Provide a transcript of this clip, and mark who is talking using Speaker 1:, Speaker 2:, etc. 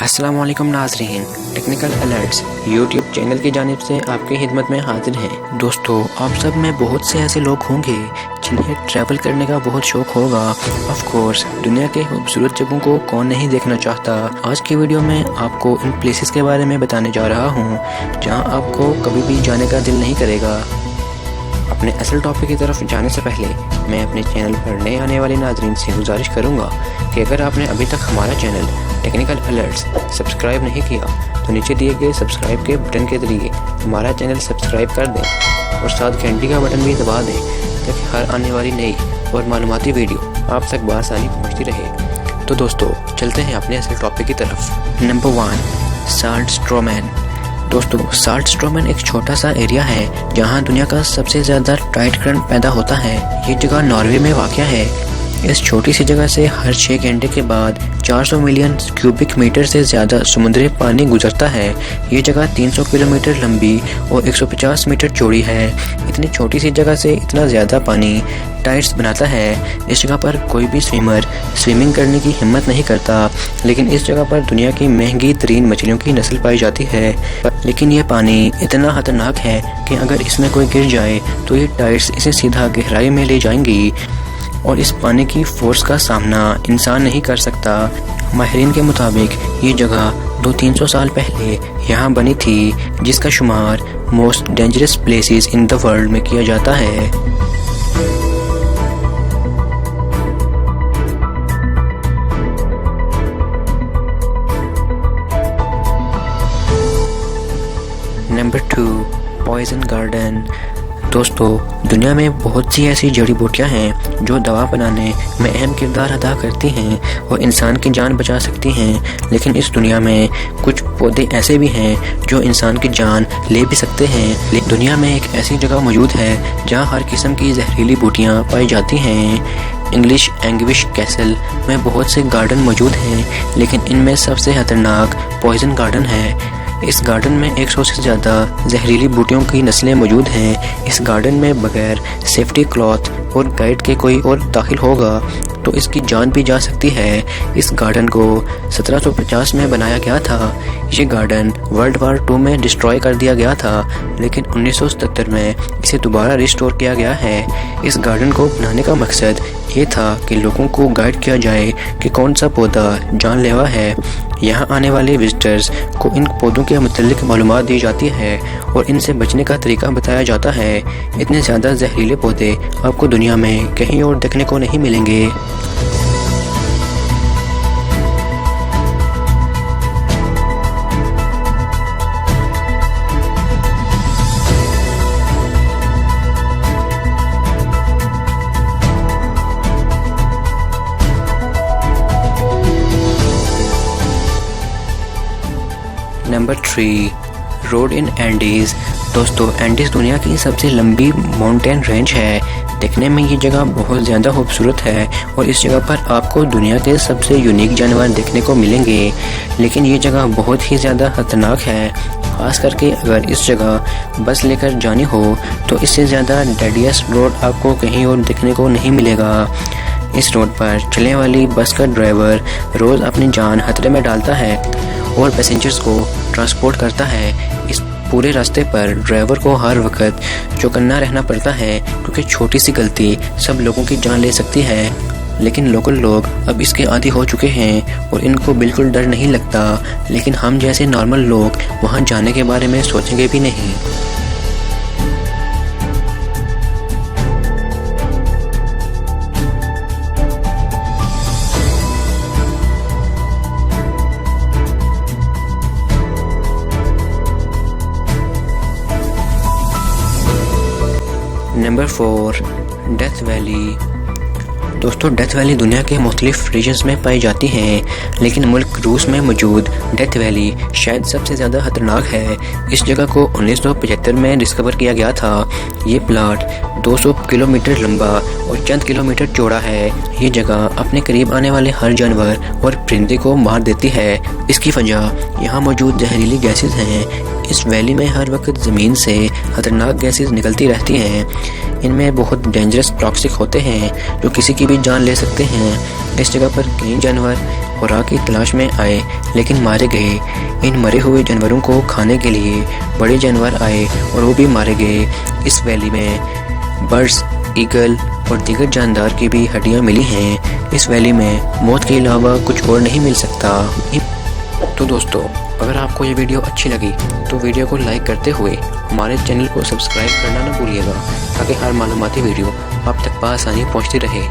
Speaker 1: السلام علیکم ناظرین، ٹیکنیکل الرٹس یوٹیوب چینل کی جانب سے آپ کی خدمت میں حاضر ہیں۔ دوستو، آپ سب میں بہت سے ایسے لوگ ہوں گے جنہیں ٹریول کرنے کا بہت شوق ہوگا۔ آف کورس، دنیا کے خوبصورت جگہوں کو کون نہیں دیکھنا چاہتا۔ آج کی ویڈیو میں آپ کو ان پلیسز کے بارے میں بتانے جا رہا ہوں جہاں آپ کو کبھی بھی جانے کا دل نہیں کرے گا۔ اپنے اصل ٹاپک کی طرف جانے سے پہلے میں اپنے چینل پر نئے آنے والے ناظرین سے گزارش کروں گا کہ اگر آپ نے ابھی تک ہمارا چینل ٹیکنیکل الرٹس سبسکرائب نہیں کیا تو نیچے دیے گئے سبسکرائب کے بٹن کے ذریعے ہمارا چینل سبسکرائب کر دیں اور ساتھ گھنٹی کا بٹن بھی دبا دیں تاکہ ہر آنے والی نئی اور معلوماتی ویڈیو آپ تک بآسانی پہنچتی رہے۔ تو دوستو، چلتے ہیں اپنے اصل ٹاپک کی طرف۔ نمبر 1، سالٹ اسٹرومین۔ دوستو، سالٹ اسٹرومین ایک چھوٹا سا ایریا ہے جہاں دنیا کا سب سے زیادہ ٹائٹ کرنٹ پیدا ہوتا ہے۔ یہ جگہ ناروے میں واقع ہے۔ اس چھوٹی سی جگہ سے ہر 6 گھنٹے کے بعد 400 ملین کیوبک میٹر سے زیادہ سمندری پانی گزرتا ہے۔ یہ جگہ 300 کلومیٹر لمبی اور 150 میٹر چوڑی ہے۔ اتنی چھوٹی سی جگہ سے اتنا زیادہ پانی ٹائٹس بناتا ہے۔ اس جگہ پر کوئی بھی سوئمر سوئمنگ کرنے کی ہمت نہیں کرتا، لیکن اس جگہ پر دنیا کی مہنگی ترین مچھلیوں کی نسل پائی جاتی ہے۔ لیکن یہ پانی اتنا خطرناک ہے کہ اگر اس میں کوئی گر جائے تو یہ ٹائٹس اسے سیدھا گہرائی میں لے جائیں گی اور اس پانی کی فورس کا سامنا انسان نہیں کر سکتا۔ ماہرین کے مطابق یہ جگہ 200-300 سال پہلے یہاں بنی تھی، جس کا شمار most dangerous places in the world میں کیا جاتا ہے۔ Number 2، poison garden. دوستو، دنیا میں بہت سی ایسی جڑی بوٹیاں ہیں جو دوا بنانے میں اہم کردار ادا کرتی ہیں اور انسان کی جان بچا سکتی ہیں، لیکن اس دنیا میں کچھ پودے ایسے بھی ہیں جو انسان کی جان لے بھی سکتے ہیں۔ دنیا میں ایک ایسی جگہ موجود ہے جہاں ہر قسم کی زہریلی بوٹیاں پائی جاتی ہیں۔ انگلش اینگوش کیسل میں بہت سے گارڈن موجود ہیں، لیکن ان میں سب سے خطرناک پوائزن گارڈن ہے۔ اس گارڈن میں 100 سے زیادہ زہریلی بوٹیوں کی نسلیں موجود ہیں۔ اس گارڈن میں بغیر سیفٹی کلاتھ اور گائیڈ کے کوئی اور داخل ہوگا تو اس کی جان بھی جا سکتی ہے۔ اس گارڈن کو 1750 میں بنایا گیا تھا۔ یہ گارڈن ورلڈ وار 2 میں ڈسٹروائے کر دیا گیا تھا، لیکن 1977 میں اسے دوبارہ ریسٹور کیا گیا ہے۔ اس گارڈن کو بنانے کا مقصد یہ تھا کہ لوگوں کو گائیڈ کیا جائے کہ کون سا پودا جان لیوا ہے۔ یہاں آنے والے وزٹرز کو ان پودوں کے متعلق معلومات دی جاتی ہے اور ان سے بچنے کا طریقہ بتایا جاتا ہے۔ اتنے زیادہ زہریلے پودے آپ کو دنیا میں کہیں اور دیکھنے کو نہیں ملیں گے۔ Number 3، road in Andes. دوستو، اینڈیز دنیا کی سب سے لمبی ماؤنٹین رینج ہے۔ دیکھنے میں یہ جگہ بہت زیادہ خوبصورت ہے اور اس جگہ پر آپ کو دنیا کے سب سے یونیک جانور دیکھنے کو ملیں گے، لیکن یہ جگہ بہت ہی زیادہ خطرناک ہے، خاص کر کے اگر اس جگہ بس لے کر جانی ہو تو اس سے زیادہ ڈینجرس روڈ آپ کو کہیں اور دیکھنے کو نہیں ملے گا۔ اس روڈ پر چلنے والی بس کا ڈرائیور روز اپنی جان خطرے میں ڈالتا ہے اور پیسنجرز کو ٹرانسپورٹ کرتا ہے۔ اس پورے راستے پر ڈرائیور کو ہر وقت چوکنا رہنا پڑتا ہے کیونکہ چھوٹی سی غلطی سب لوگوں کی جان لے سکتی ہے، لیکن لوکل لوگ اب اس کے عادی ہو چکے ہیں اور ان کو بالکل ڈر نہیں لگتا، لیکن ہم جیسے نارمل لوگ وہاں جانے کے بارے میں سوچیں گے بھی نہیں۔ Number 4، death valley. دوستو، ڈیتھ ویلی دنیا کے مختلف ریجنز میں پائی جاتی ہیں، لیکن ملک روس میں موجود ڈیتھ ویلی شاید سب سے زیادہ خطرناک ہے۔ اس جگہ کو 1975 میں ڈسکور کیا گیا تھا۔ یہ پلاٹ 200 کلومیٹر لمبا اور چند کلومیٹر چوڑا ہے۔ یہ جگہ اپنے قریب آنے والے ہر جانور اور پرندے کو مار دیتی ہے۔ اس کی وجہ یہاں موجود زہریلی گیسز ہیں۔ اس ویلی میں ہر وقت زمین سے خطرناک گیسز نکلتی رہتی ہیں۔ ان میں بہت ڈینجرس ٹاکسک ہوتے ہیں جو کسی کی بھی جان لے سکتے ہیں۔ اس جگہ پر کئی جانور خوراک کی تلاش میں آئے لیکن مارے گئے۔ ان مرے ہوئے جانوروں کو کھانے کے لیے بڑے جانور آئے اور وہ بھی مارے گئے۔ اس ویلی میں برڈز، ایگل اور دیگر جاندار کی بھی ہڈیاں ملی ہیں۔ اس ویلی میں موت کے علاوہ کچھ اور نہیں مل سکتا۔ تو دوستو، اگر آپ کو یہ ویڈیو اچھی لگی تو ویڈیو کو لائک کرتے ہوئے ہمارے چینل کو سبسکرائب کرنا نہ بھولیے گا تاکہ ہر معلوماتی ویڈیو آپ تک بآسانی پہنچتی رہے۔